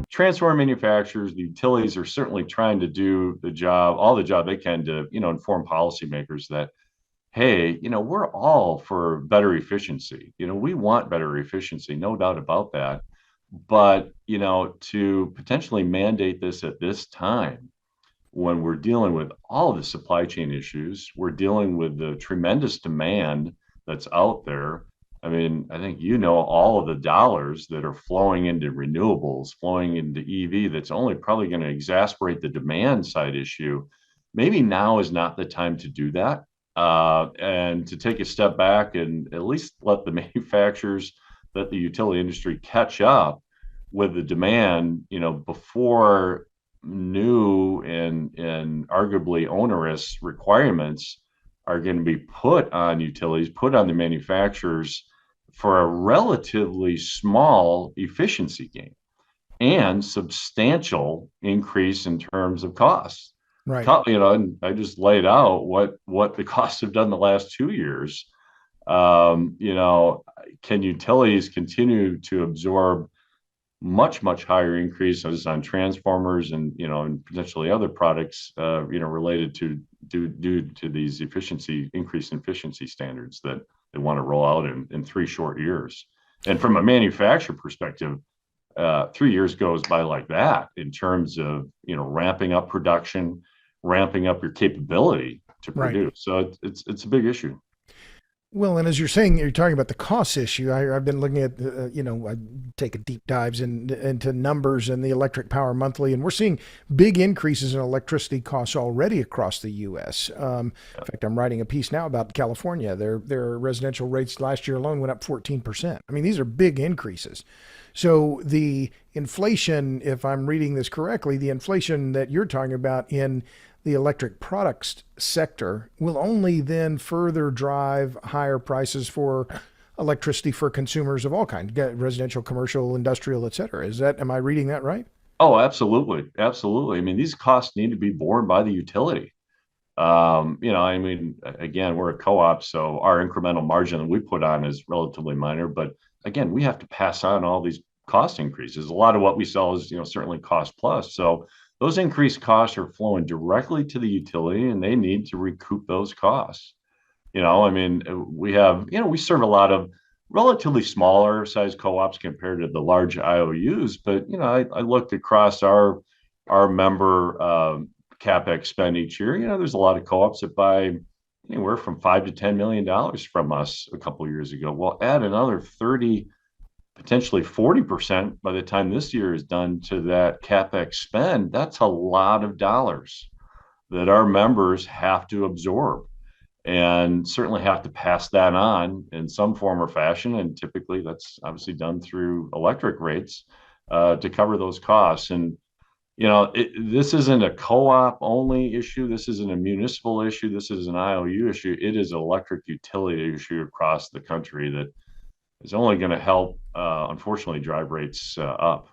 Transformer manufacturers, the utilities are certainly trying to do the job, all the job they can to, inform policymakers that, hey, we're all for better efficiency. We want better efficiency, no doubt about that. But, to potentially mandate this at this time when we're dealing with all of the supply chain issues, we're dealing with the tremendous demand that's out there. I mean, I think all of the dollars that are flowing into renewables, flowing into EV, that's only probably going to exacerbate the demand side issue. Maybe now is not the time to do that, and to take a step back and at least let the manufacturers, let the utility industry catch up with the demand, before new and arguably onerous requirements are going to be put on utilities, put on the manufacturers for a relatively small efficiency gain and substantial increase in terms of costs. Right. And I just laid out what the costs have done the last 2 years. Can utilities continue to absorb much higher increases on transformers and potentially other products related to due to these increased efficiency standards that they want to roll out in 3 short years. And from a manufacturer perspective, 3 years goes by like that in terms of ramping up production, ramping up your capability to Right. produce. So it's a big issue. Well, and as you're saying, you're talking about the cost issue. I've been looking at, I take a deep dives into numbers and the electric power monthly, and we're seeing big increases in electricity costs already across the U.S. In fact, I'm writing a piece now about California. Their residential rates last year alone went up 14%. I mean, these are big increases. So the inflation, if I'm reading this correctly, the inflation that you're talking about in the electric products sector will only then further drive higher prices for electricity for consumers of all kinds, residential, commercial, industrial, et cetera. Am I reading that right? Oh, absolutely. Absolutely. I mean, these costs need to be borne by the utility. I mean, again, we're a co-op, so our incremental margin that we put on is relatively minor. But again, we have to pass on all these cost increases. A lot of what we sell is, certainly cost plus. So those increased costs are flowing directly to the utility, and they need to recoup those costs. I mean, we serve a lot of relatively smaller size co-ops compared to the large IOUs. But I looked across our member capex spend each year. There's a lot of co-ops that buy anywhere from $5 to $10 million from us a couple of years ago. Well, add another 30, potentially 40% by the time this year is done to that capex spend. That's a lot of dollars that our members have to absorb and certainly have to pass that on in some form or fashion. And typically that's obviously done through electric rates to cover those costs. And this isn't a co-op only issue. This isn't a municipal issue. This is an IOU issue. It is an electric utility issue across the country that is only going to help, unfortunately, drive rates up.